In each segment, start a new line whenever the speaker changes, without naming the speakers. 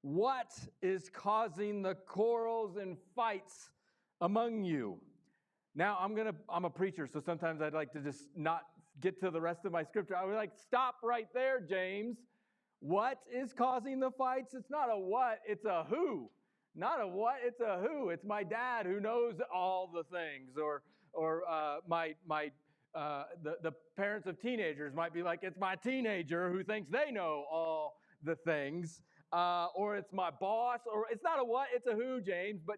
What is causing the quarrels and fights among you? Now, I'm a preacher, so sometimes I'd like to just not get to the rest of my scripture. I would like, stop right there, James. What is causing the fights? It's not a what, it's a who. Not a what, it's a who. It's my dad who knows all the things, or the parents of teenagers might be like, it's my teenager who thinks they know all the things, or it's my boss, or it's not a what, it's a who, James. But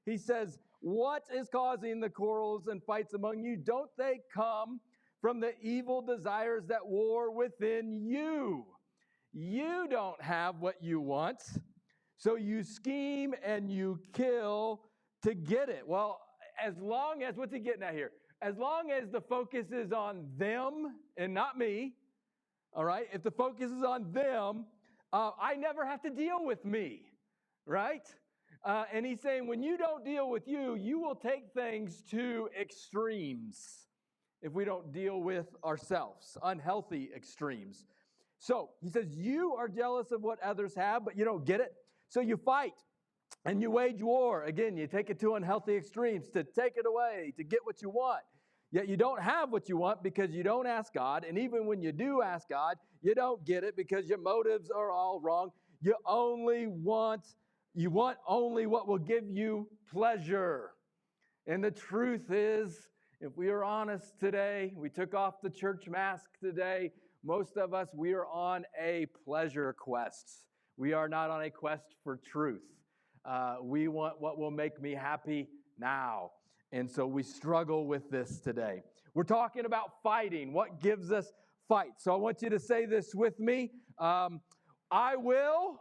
he says, what is causing the quarrels and fights among you? Don't they come from the evil desires that war within you? You don't have what you want, so you scheme and you kill to get it. Well, as long as, what's he getting at here? As long as the focus is on them and not me, all right? If the focus is on them, I never have to deal with me, right? And he's saying when you don't deal with you, you will take things to extremes if we don't deal with ourselves, unhealthy extremes. So he says, you are jealous of what others have, but you don't get it. So you fight and you wage war. Again, you take it to unhealthy extremes to take it away, to get what you want. Yet you don't have what you want because you don't ask God. And even when you do ask God, you don't get it because your motives are all wrong. You want only what will give you pleasure. And the truth is, if we are honest today, we took off the church mask today. Most of us, we are on a pleasure quest. We are not on a quest for truth. We want what will make me happy now. And so we struggle with this today. We're talking about fighting. What gives us fight? So I want you to say this with me. I will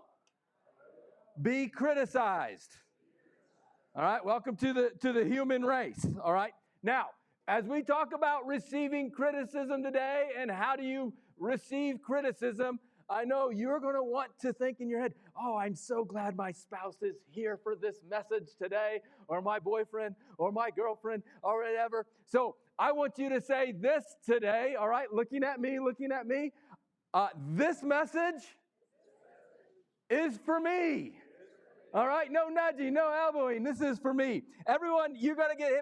be criticized. All right, welcome to the human race. All right. Now, as we talk about receiving criticism today and how do you receive criticism, I know you're going to want to think in your head, oh, I'm so glad my spouse is here for this message today, or my boyfriend, or my girlfriend, or whatever. So I want you to say this today, all right, looking at me. This message is for me. All right, no nudging, no elbowing. This is for me. Everyone, you're going to get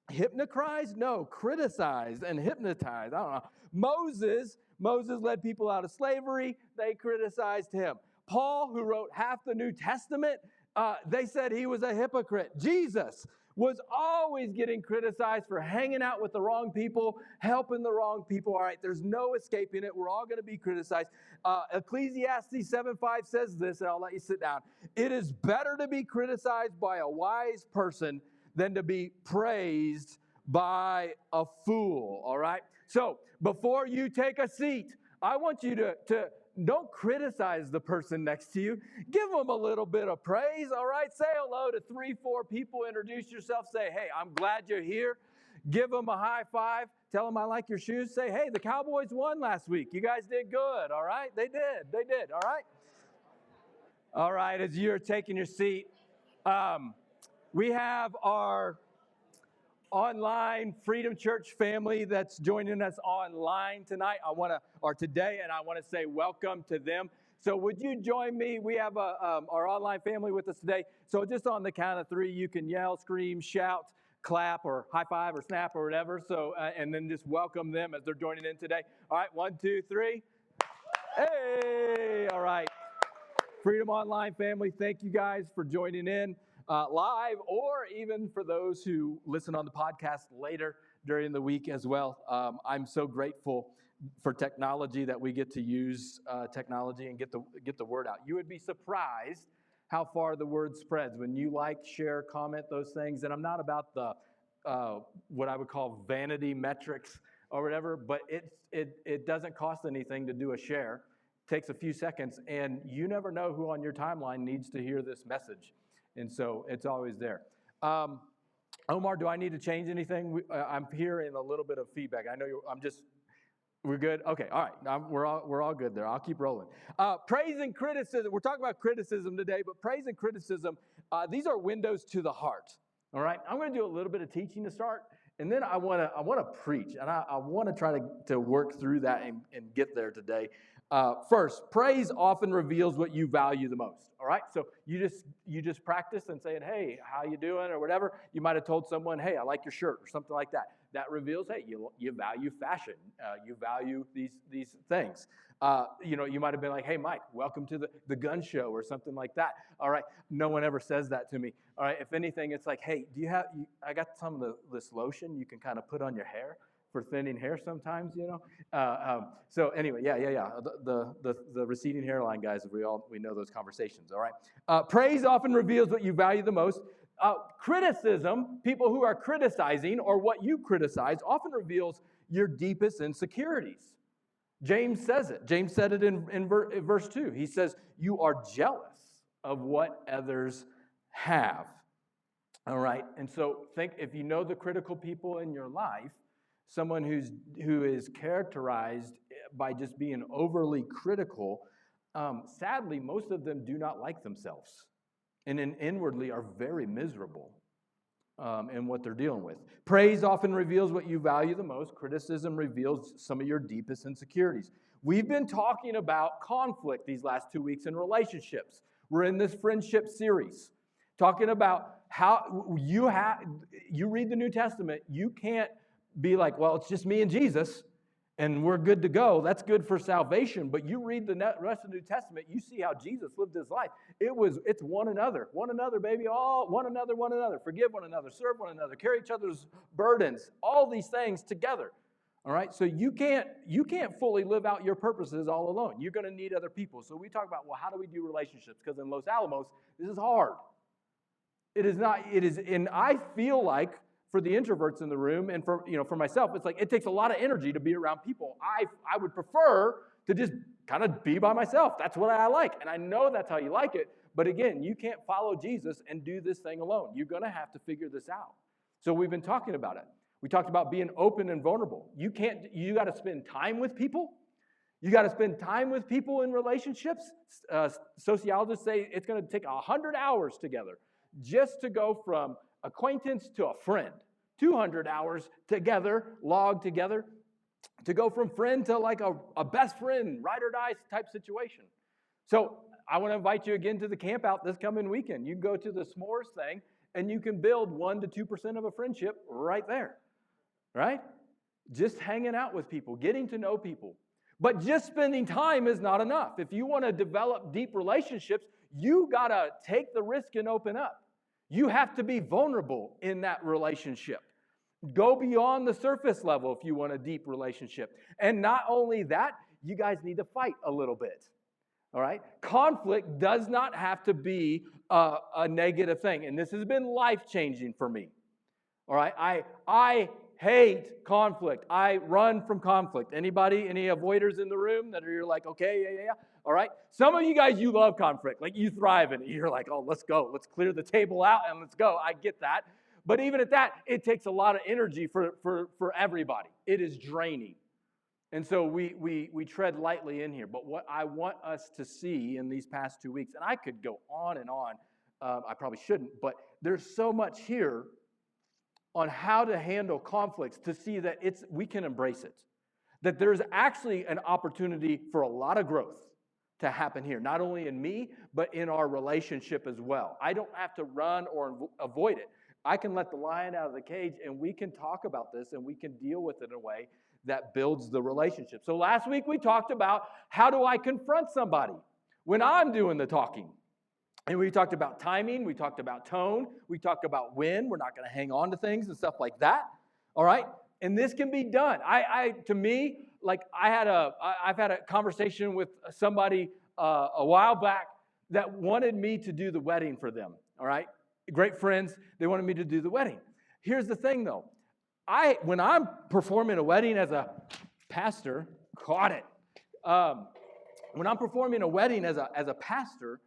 hypnotized? No, criticized and hypnotized. I don't know. Moses led people out of slavery. They criticized him. Paul, who wrote half the New Testament, they said he was a hypocrite. Jesus was always getting criticized for hanging out with the wrong people, helping the wrong people. All right, there's no escaping it. We're all going to be criticized. Ecclesiastes 7:5 says this, and I'll let you sit down. It is better to be criticized by a wise person than to be praised by a fool, all right? So before you take a seat, I want you to don't criticize the person next to you. Give them a little bit of praise, all right? Say hello to 3-4 people. Introduce yourself. Say, hey, I'm glad you're here. Give them a high five. Tell them I like your shoes. Say, hey, the Cowboys won last week. You guys did good, all right? They did, all right? All right, as you're taking your seat, we have our online Freedom Church family that's joining us online tonight. Today, and I want to say welcome to them. So would you join me? We have our online family with us today. So just on the count of 3, you can yell, scream, shout, clap, or high five, or snap, or whatever. So and then just welcome them as they're joining in today. All right, 1, 2, 3. Hey, all right. Freedom Online family, thank you guys for joining in live, or even for those who listen on the podcast later during the week as well. I'm so grateful for technology that we get to use technology and get the word out. You would be surprised how far the word spreads when you like, share, comment, those things. And I'm not about the what I would call vanity metrics or whatever, but it doesn't cost anything to do a share. Takes a few seconds, and you never know who on your timeline needs to hear this message. And so it's always there. Omar, do I need to change anything? I'm hearing a little bit of feedback. I know we're good? Okay, all right. We're all good there. I'll keep rolling. Praise and criticism. We're talking about criticism today, but praise and criticism, these are windows to the heart. All right? I'm going to do a little bit of teaching to start, and then I want to preach, and I want to try to work through that and get there today. First, praise often reveals what you value the most. All right, so you just practice and saying, "Hey, how you doing?" or whatever. You might have told someone, "Hey, I like your shirt," or something like that. That reveals, hey, you value fashion. You value these things. You might have been like, "Hey, Mike, welcome to the gun show," or something like that. All right, no one ever says that to me. All right, if anything, it's like, "Hey, do you have? I got some of this lotion you can kind of put on your hair for thinning hair sometimes, you know." So anyway, yeah. The receding hairline guys, we know those conversations. All right. Praise often reveals what you value the most. Criticism, people who are criticizing or what you criticize, often reveals your deepest insecurities. James says it. James said it in verse 2. He says, "You are jealous of what others have." All right. And so think, if you know the critical people in your life, someone who is characterized by just being overly critical, sadly, most of them do not like themselves and inwardly are very miserable in what they're dealing with. Praise often reveals what you value the most. Criticism reveals some of your deepest insecurities. We've been talking about conflict these last 2 weeks in relationships. We're in this friendship series, talking about how you read the New Testament, you can't be like, "Well, it's just me and Jesus, and we're good to go." That's good for salvation. But you read the rest of the New Testament, you see how Jesus lived his life. It's one another, baby. All one another. Forgive one another, serve one another, carry each other's burdens. All these things together. All right. So you can't fully live out your purposes all alone. You're going to need other people. So we talk about, well, how do we do relationships? Because in Los Alamos, this is hard. It is not. It is, and I feel like, for the introverts in the room, and for myself, it's like it takes a lot of energy to be around people. I would prefer to just kind of be by myself. That's what I like, and I know that's how you like it. But again, you can't follow Jesus and do this thing alone. You're going to have to figure this out. So we've been talking about it. We talked about being open and vulnerable. You got to spend time with people. You got to spend time with people in relationships. Sociologists say it's going to take 100 hours together just to go from acquaintance to a friend. 200 hours together, logged together, to go from friend to like a best friend, ride or die type situation. So I want to invite you again to the camp out this coming weekend. You can go to the s'mores thing, and you can build 1% to 2% of a friendship right there, right? Just hanging out with people, getting to know people. But just spending time is not enough. If you want to develop deep relationships, you got to take the risk and open up. You have to be vulnerable in that relationship. Go beyond the surface level if you want a deep relationship. And not only that, you guys need to fight a little bit. All right? Conflict does not have to be a negative thing. And this has been life-changing for me. All right? I hate conflict. I run from conflict. Any avoiders in the room that you're like, okay, yeah. All right? Some of you guys, you love conflict. Like, you thrive in it. You're like, oh, let's go. Let's clear the table out and let's go. I get that. But even at that, it takes a lot of energy for everybody. It is draining. And so we tread lightly in here. But what I want us to see in these past 2 weeks, and I could go on and on, I probably shouldn't, but there's so much here on how to handle conflicts to see that we can embrace it. That there's actually an opportunity for a lot of growth to happen here, not only in me, but in our relationship as well. I don't have to run or avoid it. I can let the lion out of the cage, and we can talk about this, and we can deal with it in a way that builds the relationship. So last week we talked about, how do I confront somebody when I'm doing the talking? And we talked about timing, we talked about tone, we talked about when. We're not going to hang on to things and stuff like that. All right? And this can be done. To me, like I've had a conversation with somebody a while back that wanted me to do the wedding for them. All right? Great friends, they wanted me to do the wedding. Here's the thing, though. When I'm performing a wedding as a pastor, caught it. When I'm performing a wedding as a pastor,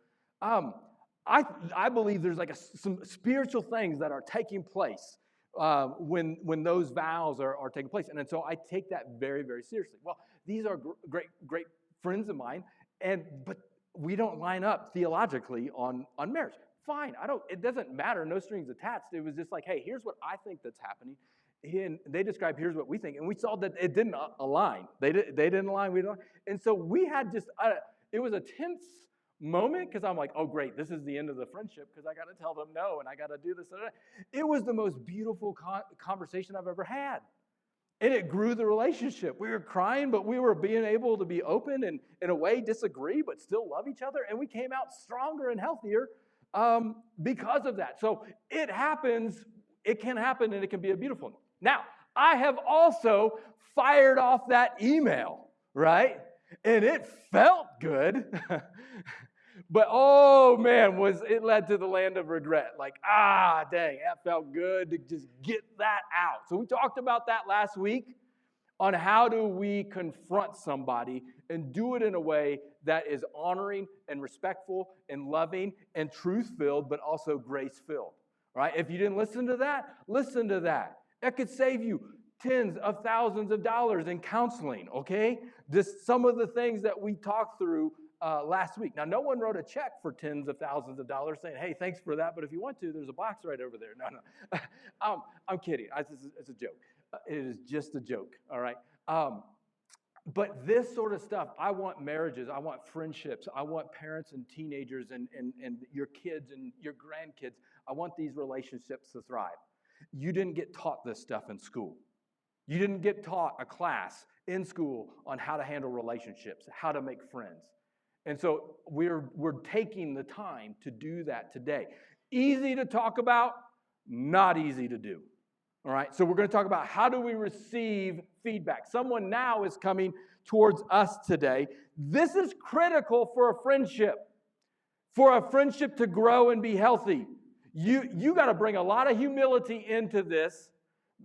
I believe there's like some spiritual things that are taking place when those vows are taking place. And so I take that very, very seriously. Well, these are great friends of mine, but we don't line up theologically on marriage. Fine, it doesn't matter, no strings attached. It was just like, hey, here's what I think that's happening. they described, here's what we think, and we saw that it didn't align. They didn't align, we didn't align. And so we had just, it was a tense moment because I'm like, oh, great, this is the end of the friendship because I got to tell them no and I got to do this. It was the most beautiful conversation I've ever had. And it grew the relationship. We were crying, but we were being able to be open and in a way disagree, but still love each other. And we came out stronger and healthier because of that. So it happens, it can happen, and it can be a beautiful one. Now, I have also fired off that email, right? And it felt good. But oh man, it led to the land of regret. Like, dang, that felt good to just get that out. So we talked about that last week on how do we confront somebody and do it in a way that is honoring and respectful and loving and truth-filled, but also grace-filled. Right? If you didn't listen to that, listen to that. That could save you tens of thousands of dollars in counseling, okay? Just some of the things that we talked through last week. Now, no one wrote a check for tens of thousands of dollars saying, hey, thanks for that, but if you want to, there's a box right over there. No. I'm kidding. It's a joke. It is just a joke, all right? But this sort of stuff, I want marriages, I want friendships, I want parents and teenagers and your kids and your grandkids. I want these relationships to thrive. You didn't get taught this stuff in school. You didn't get taught a class in school on how to handle relationships, how to make friends. And so we're taking the time to do that today. Easy to talk about, not easy to do. All right, so we're going to talk about how do we receive feedback. Someone now is coming towards us today. This is critical for a friendship to grow and be healthy. You got to bring a lot of humility into this,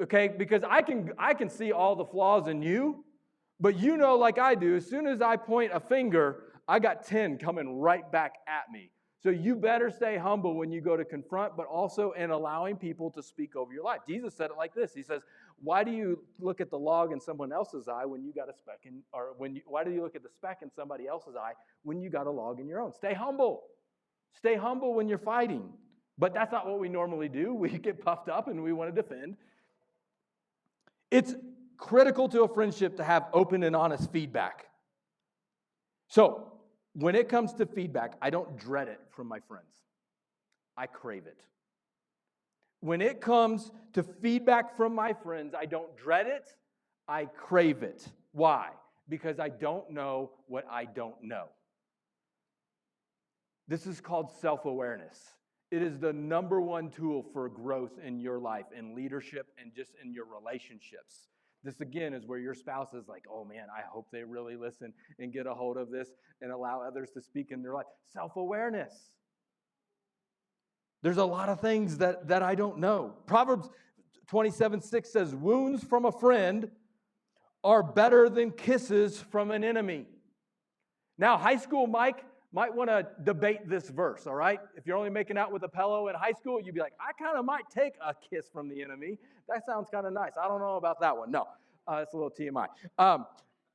okay? Because I can see all the flaws in you, but you know, like I do, as soon as I point a finger, I got 10 coming right back at me. So you better stay humble when you go to confront, but also in allowing people to speak over your life. Jesus said it like this. He says, why do you look at the log in someone else's eye when you got a speck in, why do you look at the speck in somebody else's eye when you got a log in your own? Stay humble. Stay humble when you're fighting. But that's not what we normally do. We get puffed up and we want to defend. It's critical to a friendship to have open and honest feedback. So, when it comes to feedback, I don't dread it from my friends. I crave it. When it comes to feedback from my friends, I don't dread it. I crave it. Why? Because I don't know what I don't know. This is called self-awareness. It is the number one tool for growth in your life, in leadership, and just in your relationships. This, again, is where your spouse is like, oh, man, I hope they really listen and get a hold of this and allow others to speak in their life. Self-awareness. There's a lot of things that I don't know. Proverbs 27:6 says, wounds from a friend are better than kisses from an enemy. Now, high school Mike might want to debate this verse, all right? If you're only making out with a pillow in high school, you'd be like, I kind of might take a kiss from the enemy. That sounds kind of nice. I don't know about that one. No, it's a little TMI.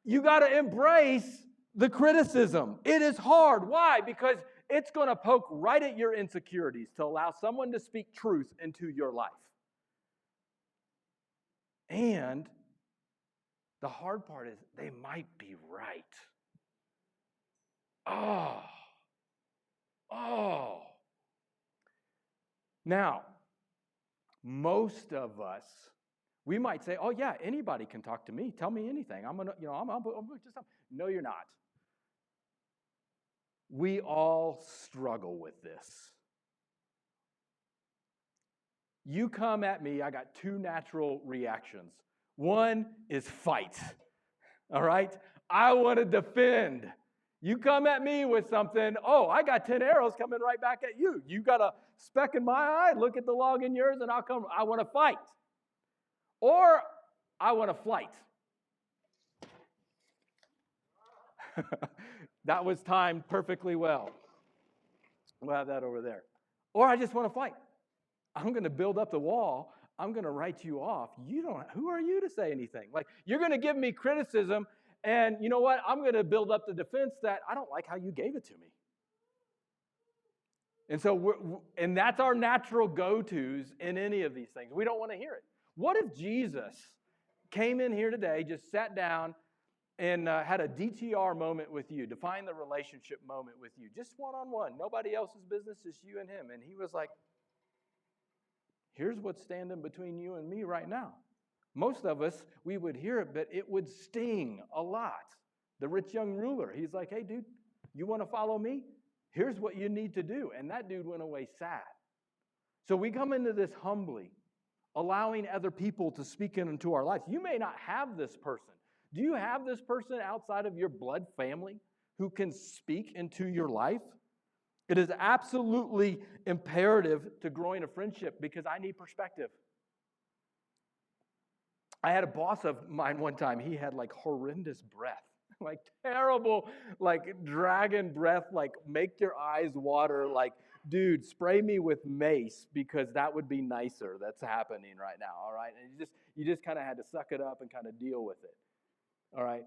You got to embrace the criticism. It is hard. Why? Because it's going to poke right at your insecurities to allow someone to speak truth into your life. And the hard part is they might be right. Oh. Now, most of us, we might say, oh yeah, anybody can talk to me. Tell me anything. I'm just, no, you're not. We all struggle with this. You come at me, I got two natural reactions. One is fight. All right? I want to defend. You come at me with something, oh, I got 10 arrows coming right back at you. You got a speck in my eye, look at the log in yours, and I want to fight. Or I want to flight. That was timed perfectly well. We'll have that over there. Or I just want to fight. I'm going to build up the wall. I'm going to write you off. Who are you to say anything? Like, you're going to give me criticism, and you know what? I'm going to build up the defense that I don't like how you gave it to me. And so, and that's our natural go-tos in any of these things. We don't want to hear it. What if Jesus came in here today, just sat down, and had a DTR moment with you, define the relationship moment with you, just one-on-one, nobody else's business, just you and him. And he was like, here's what's standing between you and me right now. Most of us, we would hear it, but it would sting a lot. The rich young ruler, he's like, hey, dude, you want to follow me? Here's what you need to do. And that dude went away sad. So we come into this humbly, allowing other people to speak into our lives. You may not have this person. Do you have this person outside of your blood family who can speak into your life? It is absolutely imperative to growing a friendship because I need perspective. I had a boss of mine one time. He had like horrendous breath, like terrible, like dragon breath, like make your eyes water, like, dude, spray me with mace because that would be nicer. That's happening right now, all right? And you just kind of had to suck it up and kind of deal with it, all right?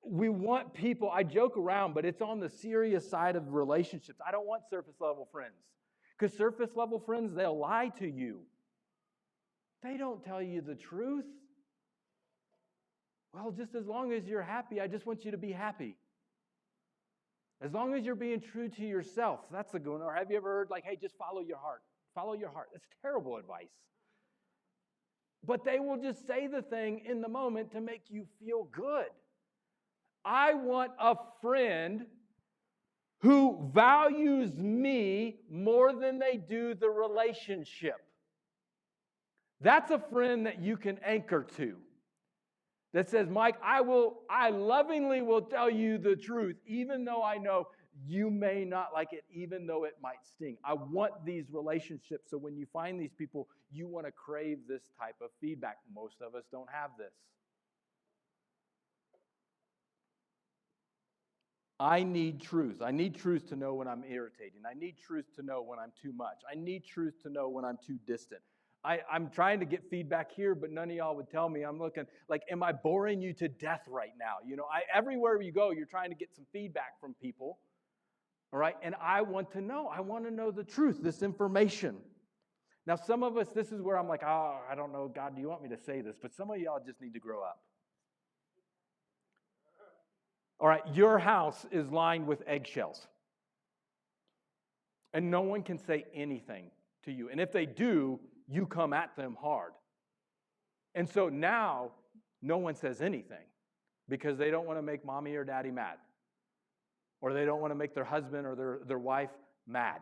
We want people, I joke around, but it's on the serious side of relationships. I don't want surface level friends because surface level friends, they'll lie to you. They don't tell you the truth. Well, just as long as you're happy, I just want you to be happy. As long as you're being true to yourself, that's the good one. Or have you ever heard like, hey, just follow your heart. Follow your heart. That's terrible advice. But they will just say the thing in the moment to make you feel good. I want a friend who values me more than they do the relationship. That's a friend that you can anchor to. That says, Mike, I lovingly will tell you the truth, even though I know you may not like it, even though it might sting. I want these relationships, so when you find these people, you want to crave this type of feedback. Most of us don't have this. I need truth. I need truth to know when I'm irritating. I need truth to know when I'm too much. I need truth to know when I'm too distant. I'm trying to get feedback here, but none of y'all would tell me. I'm looking like, am I boring you to death right now? You know, everywhere you go, you're trying to get some feedback from people. All right, and I want to know. I want to know the truth, this information. Now, some of us, this is where I'm like, oh, I don't know, God, do you want me to say this? But some of y'all just need to grow up. All right, your house is lined with eggshells. And no one can say anything to you. And if they do, you come at them hard. And so now, no one says anything because they don't want to make mommy or daddy mad. Or they don't want to make their husband or their wife mad.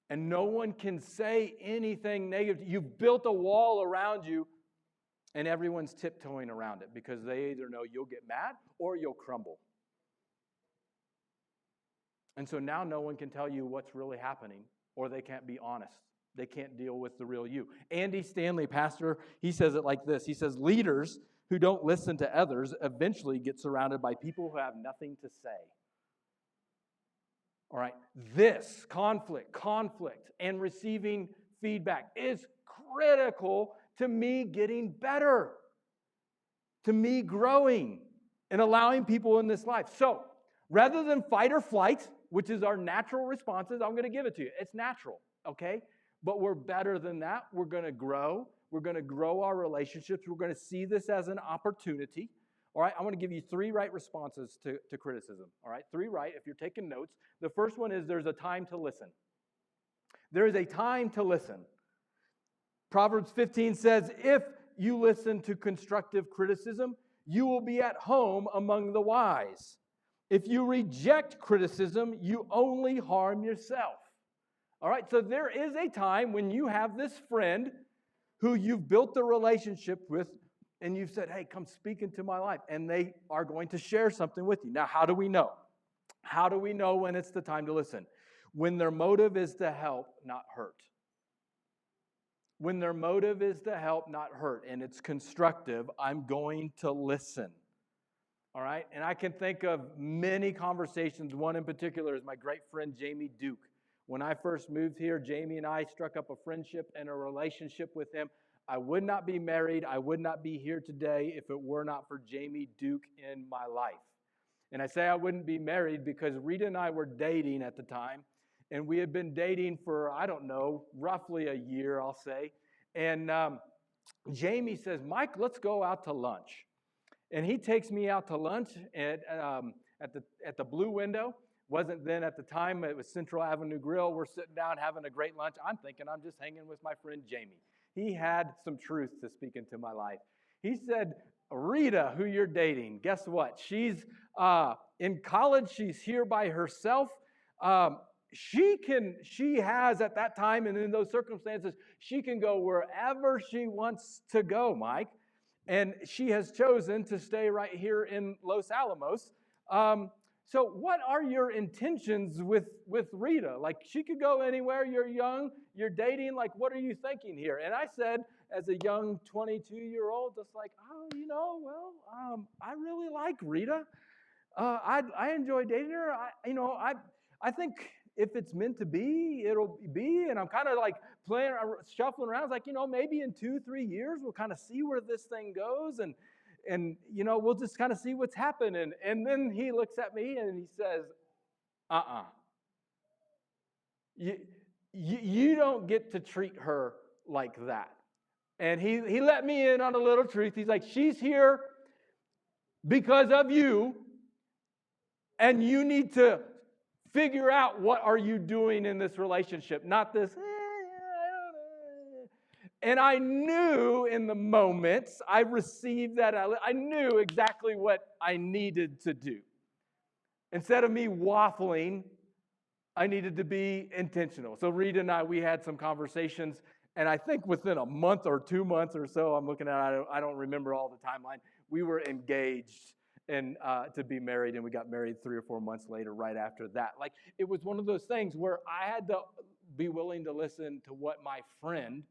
And no one can say anything negative. You've built a wall around you, and everyone's tiptoeing around it because they either know you'll get mad or you'll crumble. And so now no one can tell you what's really happening, or they can't be honest. They can't deal with the real you. Andy Stanley, pastor, he says it like this. He says, leaders who don't listen to others eventually get surrounded by people who have nothing to say. All right, this conflict, and receiving feedback is critical to me getting better, to me growing and allowing people in this life. So rather than fight or flight, which is our natural responses, I'm going to give it to you. It's natural, okay? But we're better than that. We're going to grow. We're going to grow our relationships. We're going to see this as an opportunity. All right, I want to give you 3 right responses to criticism. All right, 3 right if you're taking notes. The first one is there's a time to listen. There is a time to listen. Proverbs 15 says, if you listen to constructive criticism, you will be at home among the wise. If you reject criticism, you only harm yourself. All right, so there is a time when you have this friend who you've built the relationship with, and you've said, hey, come speak into my life. And they are going to share something with you. Now, how do we know? How do we know when it's the time to listen? When their motive is to help, not hurt. When their motive is to help, not hurt, and it's constructive, I'm going to listen. All right? And I can think of many conversations. One in particular is my great friend, Jamie Duke. When I first moved here, Jamie and I struck up a friendship and a relationship with him. I would not be married. I would not be here today if it were not for Jamie Duke in my life. And I say I wouldn't be married because Rita and I were dating at the time. And we had been dating for, I don't know, roughly a year, I'll say. And Jamie says, Mike, let's go out to lunch. And he takes me out to lunch at the Blue Window. Wasn't then at the time, it was Central Avenue Grill. We're sitting down having a great lunch. I'm thinking I'm just hanging with my friend Jamie. He had some truth to speak into my life. He said, Rita, who you're dating, guess what? She's in college. She's here by herself. She has at that time and in those circumstances, she can go wherever she wants to go, Mike. And she has chosen to stay right here in Los Alamos. So what are your intentions with Rita? Like, she could go anywhere. You're young. You're dating. Like, what are you thinking here? And I said, as a young 22-year-old, just like, I really like Rita. I enjoy dating her. I think if it's meant to be, it'll be. And I'm kind of like shuffling around. It's like, maybe in 2-3 years, we'll kind of see where this thing goes. And we'll just kind of see what's happening. And then he looks at me and he says, you don't get to treat her like that. And he let me in on a little truth. He's like, she's here because of you, and you need to figure out what are you doing in this relationship, not this, I don't know. And I knew in the moments I received that, I knew exactly what I needed to do. Instead of me waffling, I needed to be intentional. So Rita and we had some conversations, and I think within a month or 2 months or so, I'm looking at it, I don't remember all the timeline, we were engaged and to be married, and we got married 3 or 4 months later right after that. Like, it was one of those things where I had to be willing to listen to what my friend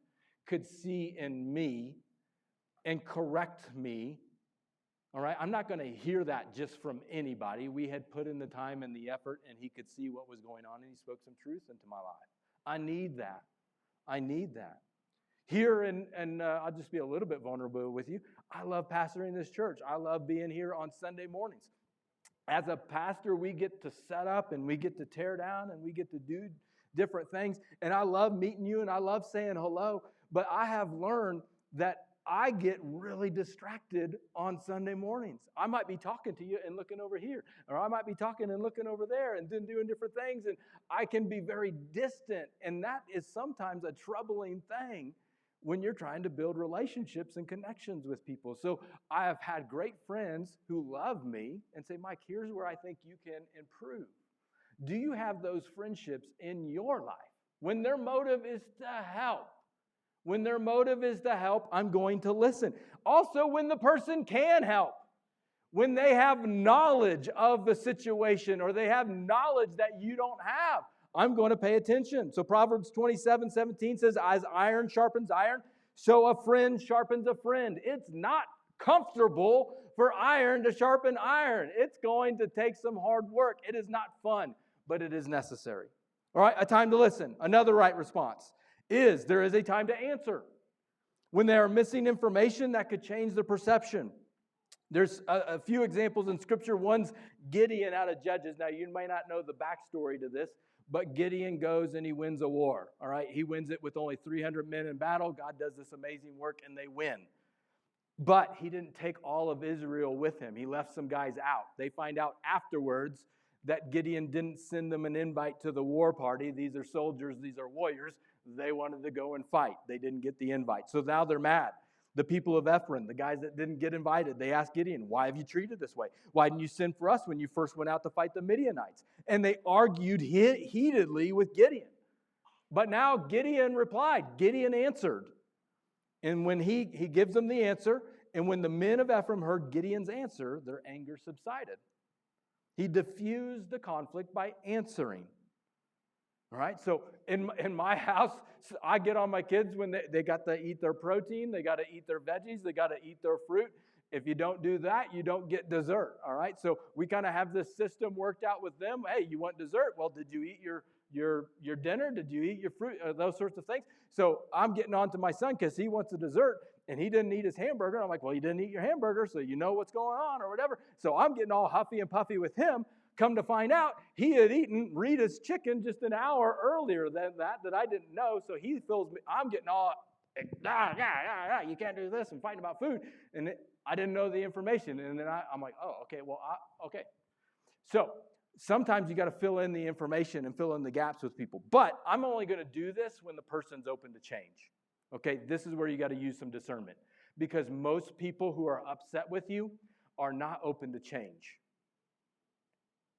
could see in me and correct me. All right, I'm not going to hear that just from anybody. We had put in the time and the effort, and he could see what was going on, and he spoke some truth into my life. I need that. I need that. Here, and I'll just be a little bit vulnerable with you, I love pastoring this church. I love being here on Sunday mornings. As a pastor, we get to set up, and we get to tear down, and we get to do different things. And I love meeting you, and I love saying hello, but I have learned that I get really distracted on Sunday mornings. I might be talking to you and looking over here, or I might be talking and looking over there and then doing different things, and I can be very distant, and that is sometimes a troubling thing when you're trying to build relationships and connections with people. So I have had great friends who love me and say, Mike, here's where I think you can improve. Do you have those friendships in your life? When their motive is to help. When their motive is to help, I'm going to listen. Also, when the person can help. When they have knowledge of the situation or they have knowledge that you don't have, I'm going to pay attention. So Proverbs 27:17 says, as iron sharpens iron, so a friend sharpens a friend. It's not comfortable for iron to sharpen iron. It's going to take some hard work. It is not fun, but it is necessary. All right, a time to listen. Another right response is there is a time to answer. When they are missing information that could change the perception. There's a few examples in Scripture. One's Gideon out of Judges. Now, you may not know the backstory to this, but Gideon goes and he wins a war. All right, he wins it with only 300 men in battle. God does this amazing work, and they win. But he didn't take all of Israel with him. He left some guys out. They find out afterwards that Gideon didn't send them an invite to the war party. These are soldiers. These are warriors. They wanted to go and fight. They didn't get the invite. So now they're mad. The people of Ephraim, the guys that didn't get invited, they asked Gideon, why have you treated this way? Why didn't you send for us when you first went out to fight the Midianites? And they argued heatedly with Gideon. But now Gideon replied. Gideon answered. And when he gives them the answer, and when the men of Ephraim heard Gideon's answer, their anger subsided. He diffused the conflict by answering. All right, so in my house, I get on my kids when they got to eat their protein, they got to eat their veggies, they got to eat their fruit. If you don't do that, you don't get dessert. All right, so we kind of have this system worked out with them. Hey, you want dessert? Well, did you eat your dinner? Did you eat your fruit? Those sorts of things. So I'm getting on to my son because he wants a dessert, and he didn't eat his hamburger. I'm like, well, you didn't eat your hamburger, so you know what's going on or whatever. So I'm getting all huffy and puffy with him. Come to find out, he had eaten Rita's chicken just an hour earlier than that I didn't know. So he feels me. I'm getting all You can't do this, and fighting about food. And I didn't know the information. And then I'm like, oh, okay, well, okay. So sometimes you got to fill in the information and fill in the gaps with people. But I'm only going to do this when the person's open to change. Okay, this is where you got to use some discernment. Because most people who are upset with you are not open to change.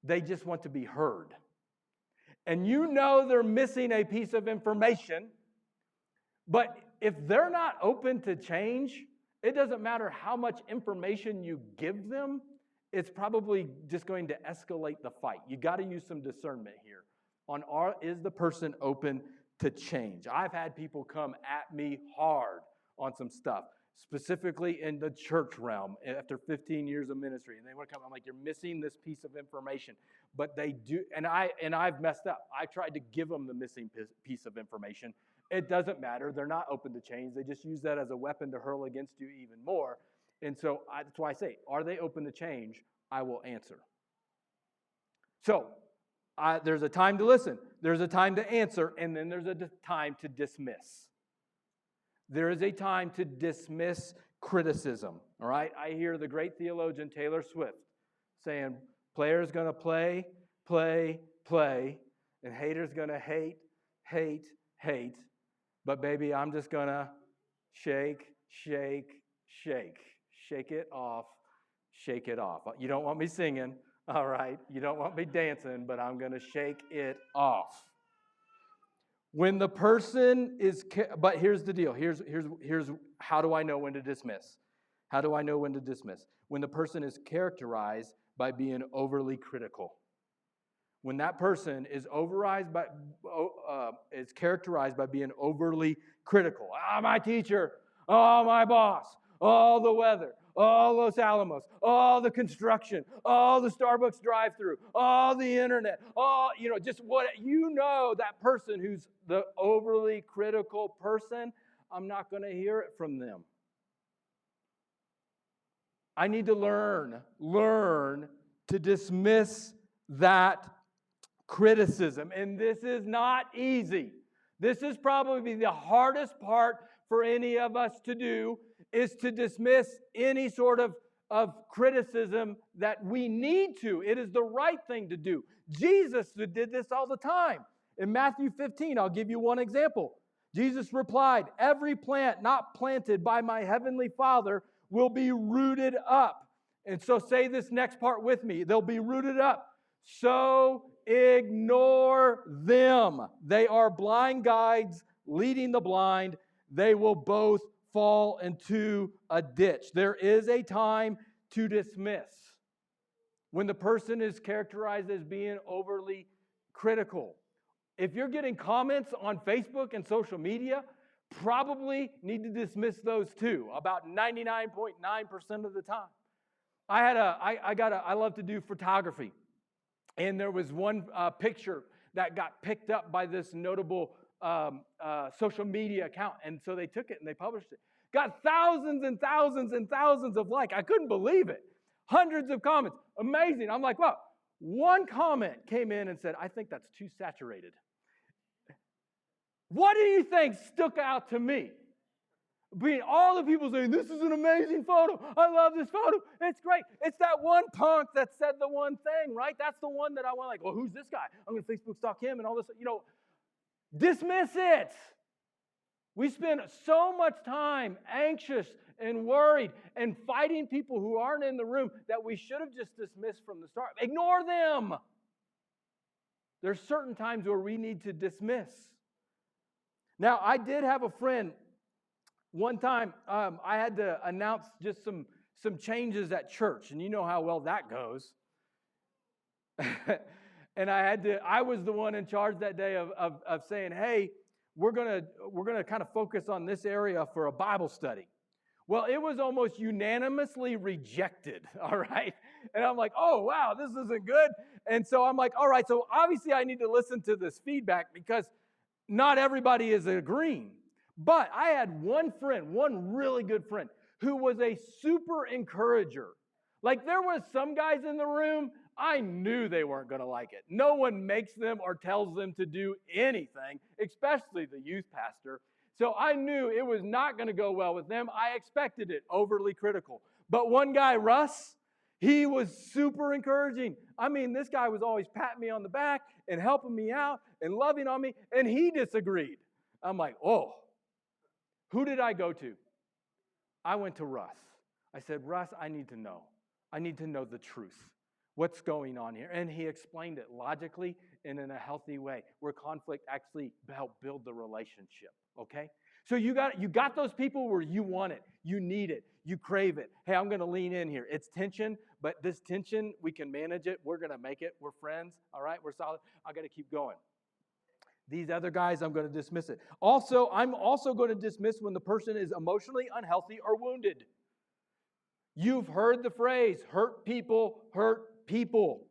They just want to be heard. And you know they're missing a piece of information, but if they're not open to change, it doesn't matter how much information you give them, it's probably just going to escalate the fight. You got to use some discernment here on is the person open to change? I've had people come at me hard on some stuff, specifically in the church realm after 15 years of ministry. And they want to come, I'm like, you're missing this piece of information. But they do, and I've messed up. I tried to give them the missing piece of information. It doesn't matter. They're not open to change. They just use that as a weapon to hurl against you even more. And so that's why I say, are they open to change? I will answer. So there's a time to listen. There's a time to answer. And then there's a time to dismiss. There is a time to dismiss criticism. All right? I hear the great theologian Taylor Swift saying, players going to play, play, play, and haters going to hate, hate, hate. But baby, I'm just going to shake, shake, shake. Shake it off, shake it off. You don't want me singing, all right? You don't want me dancing, but I'm going to shake it off. When the person is, but here's the deal. Here's how do I know when to dismiss? How do I know when to dismiss? When the person is characterized by being overly critical. When that person is characterized by being overly critical. My teacher, my boss, the weather, Los Alamos, the construction, the Starbucks drive-through, the internet, just what, that person who's the overly critical person, I'm not going to hear it from them. I need to learn to dismiss that criticism. And this is not easy. This is probably the hardest part for any of us to do, is to dismiss any sort of criticism that we need to. It is the right thing to do. Jesus did this all the time. In Matthew 15, I'll give you one example. Jesus replied, "Every plant not planted by my heavenly Father will be rooted up." And so say this next part with me. They'll be rooted up. So ignore them. They are blind guides leading the blind. They will both fall into a ditch. There is a time to dismiss when the person is characterized as being overly critical. If you're getting comments on Facebook and social media, probably need to dismiss those too, about 99.9% of the time. I love to do photography. And there was one picture that got picked up by this notable social media account. And so they took it and they published it. Got thousands and thousands and thousands of likes. I couldn't believe it. Hundreds of comments. Amazing. I'm like, wow. One comment came in and said, "I think that's too saturated." What do you think stuck out to me? Being all the people saying, "This is an amazing photo. I love this photo. It's great." It's that one punk that said the one thing, right? That's the one that I went like, well, who's this guy? I'm going to Facebook stalk him and all this. Dismiss it. We spend so much time anxious and worried and fighting people who aren't in the room that we should have just dismissed from the start. Ignore them. There's certain times where we need to dismiss. Now, I did have a friend. One time, I had to announce just some changes at church, and you know how well that goes. And I was the one in charge that day of saying, "Hey, we're gonna kind of focus on this area for a Bible study." Well, it was almost unanimously rejected. All right, and I'm like, "Oh wow, this isn't good." And so I'm like, "All right, so obviously I need to listen to this feedback because not everybody is agreeing." But I had one friend, one really good friend, who was a super encourager. Like there was some guys in the room, I knew they weren't going to like it. No one makes them or tells them to do anything, especially the youth pastor. So I knew it was not going to go well with them. I expected it, overly critical. But one guy, Russ, he was super encouraging. I mean, this guy was always patting me on the back and helping me out and loving on me, and he disagreed. I'm like, oh, who did I go to? I went to Russ. I said, Russ, I need to know. I need to know the truth. What's going on here? And he explained it logically and in a healthy way where conflict actually helped build the relationship, okay? So you got those people where you want it, you need it, you crave it. Hey, I'm going to lean in here. It's tension, but this tension, we can manage it. We're going to make it. We're friends, all right? We're solid. I got to keep going. These other guys, I'm going to dismiss it. Also, I'm also going to dismiss when the person is emotionally unhealthy or wounded. You've heard the phrase, hurt people hurt people.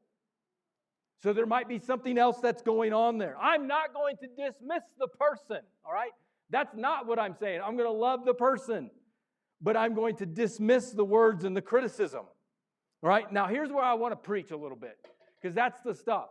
So there might be something else that's going on there. I'm not going to dismiss the person, all right? That's not what I'm saying. I'm going to love the person, but I'm going to dismiss the words and the criticism, all right? Now, here's where I want to preach a little bit, because that's the stuff.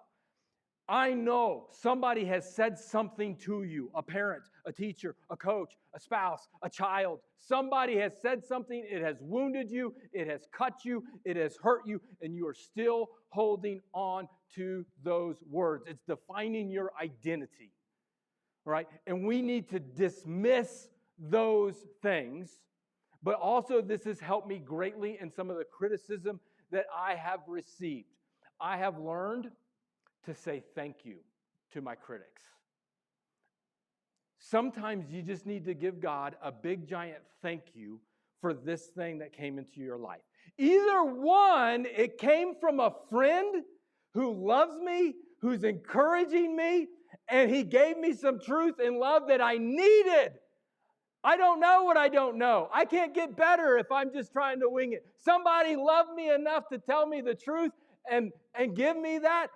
I know somebody has said something to you, a parent, a teacher, a coach, a spouse, a child. Somebody has said something, it has wounded you, it has cut you, it has hurt you, and you are still holding on to those words. It's defining your identity, right? And we need to dismiss those things, but also this has helped me greatly in some of the criticism that I have received. I have learned to say thank you to my critics. Sometimes you just need to give God a big giant thank you for this thing that came into your life. Either one, it came from a friend who loves me, who's encouraging me, and he gave me some truth and love that I needed. I don't know what I don't know. I can't get better if I'm just trying to wing it. Somebody loved me enough to tell me the truth and give me that.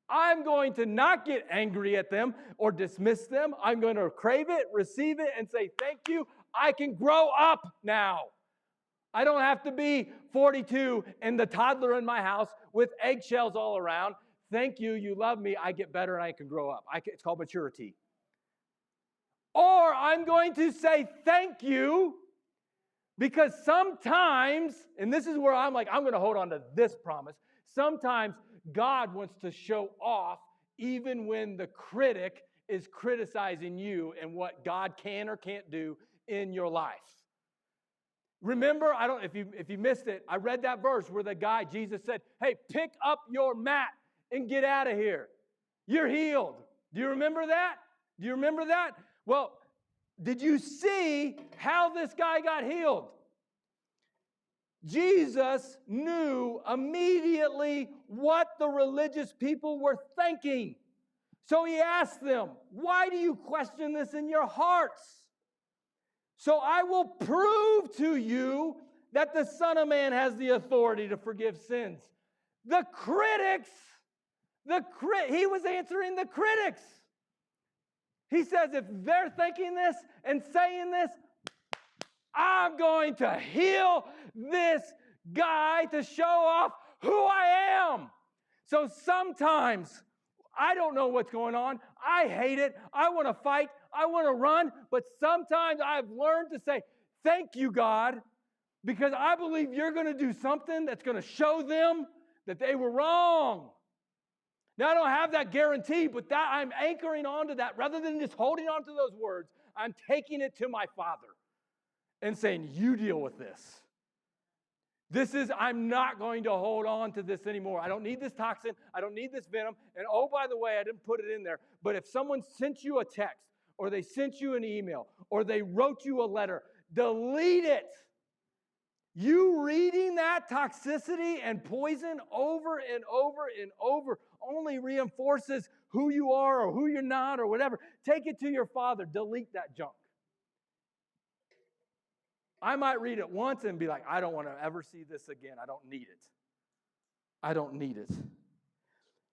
I'm going to not get angry at them or dismiss them. I'm going to crave it, receive it, and say, thank you. I can grow up now. I don't have to be 42 and the toddler in my house with eggshells all around. Thank you. You love me. I get better and I can grow up. It's called maturity. Or I'm going to say thank you because sometimes, and this is where I'm like, I'm going to hold on to this promise. Sometimes God wants to show off even when the critic is criticizing you and what God can or can't do in your life. Remember, if you missed it, I read that verse where the guy, Jesus said, hey, pick up your mat and get out of here. You're healed. Do you remember that? Do you remember that? Well, did you see how this guy got healed? Jesus knew immediately what the religious people were thinking. So he asked them, why do you question this in your hearts? So I will prove to you that the Son of Man has the authority to forgive sins. The critics, he was answering the critics. He says, if they're thinking this and saying this, I'm going to heal this guy to show off who I am. So sometimes I don't know what's going on. I hate it. I want to fight. I want to run. But sometimes I've learned to say, thank you, God, because I believe you're going to do something that's going to show them that they were wrong. Now, I don't have that guarantee, but that I'm anchoring onto that. Rather than just holding on to those words, I'm taking it to my Father and saying, you deal with this. I'm not going to hold on to this anymore. I don't need this toxin. I don't need this venom. And oh, by the way, I didn't put it in there, but if someone sent you a text or they sent you an email or they wrote you a letter, delete it. You reading that toxicity and poison over and over and over only reinforces who you are or who you're not or whatever. Take it to your Father. Delete that junk. I might read it once and be like, I don't want to ever see this again. I don't need it. I don't need it.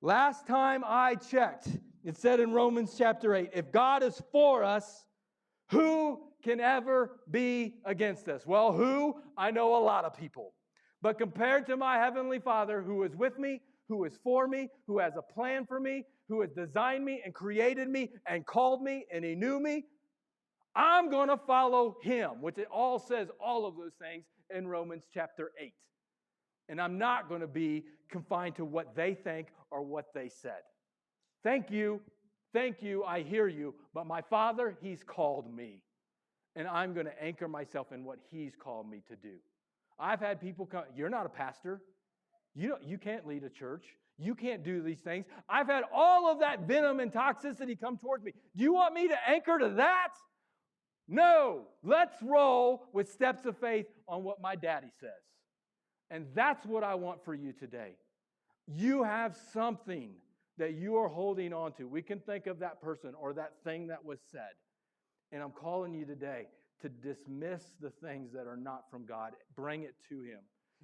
Last time I checked, it said in Romans chapter 8, if God is for us, who can ever be against us? Well, who? I know a lot of people. But compared to my heavenly Father who is with me, who is for me, who has a plan for me, who has designed me and created me and called me and he knew me, I'm going to follow him, which it all says all of those things in Romans chapter 8. And I'm not going to be confined to what they think or what they said. Thank you, I hear you, but my Father, he's called me. And I'm going to anchor myself in what he's called me to do. I've had people come, you're not a pastor. You can't lead a church. You can't do these things. I've had all of that venom and toxicity come towards me. Do you want me to anchor to that? No. Let's roll with steps of faith on what my daddy says. And that's what I want for you today. You have something that you are holding on to. We can think of that person or that thing that was said. And I'm calling you today to dismiss the things that are not from God. Bring it to him.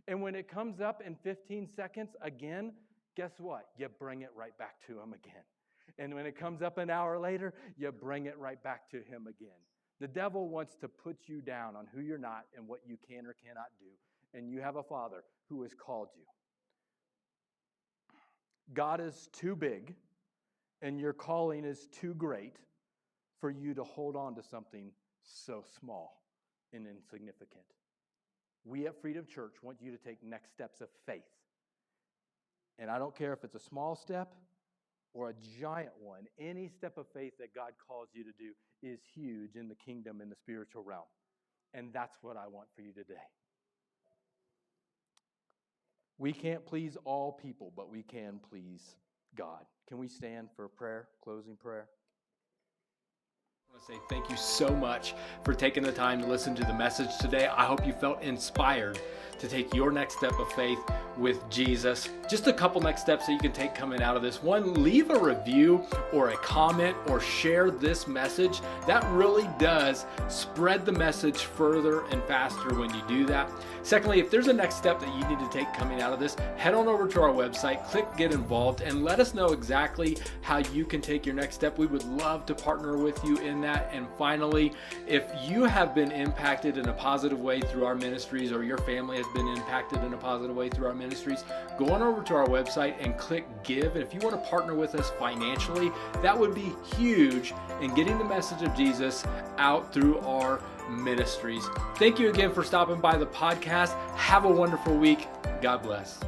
And when it comes up in 15 seconds again, guess what? You bring it right back to him again. And when it comes up an hour later, you bring it right back to him again. The devil wants to put you down on who you're not and what you can or cannot do. And you have a Father who has called you. God is too big, and your calling is too great for you to hold on to something so small and insignificant. We at Freedom Church want you to take next steps of faith. And I don't care if it's a small step or a giant one. Any step of faith that God calls you to do is huge in the kingdom, in the spiritual realm. And that's what I want for you today. We can't please all people, but we can please God. Can we stand for prayer, closing prayer? I want to say thank you so much for taking the time to listen to the message today. I hope you felt inspired to take your next step of faith with Jesus. Just a couple next steps that you can take coming out of this. One, leave a review or a comment or share this message. That really does spread the message further and faster when you do that. Secondly, if there's a next step that you need to take coming out of this, head on over to our website, click Get Involved, and let us know exactly how you can take your next step. We would love to partner with you in that. And finally, if you have been impacted in a positive way through our ministries, or your family has been impacted in a positive way through our ministries, go on over to our website and click Give. And if you want to partner with us financially, that would be huge in getting the message of Jesus out through our ministries. Thank you again for stopping by the podcast. Have a wonderful week. God bless.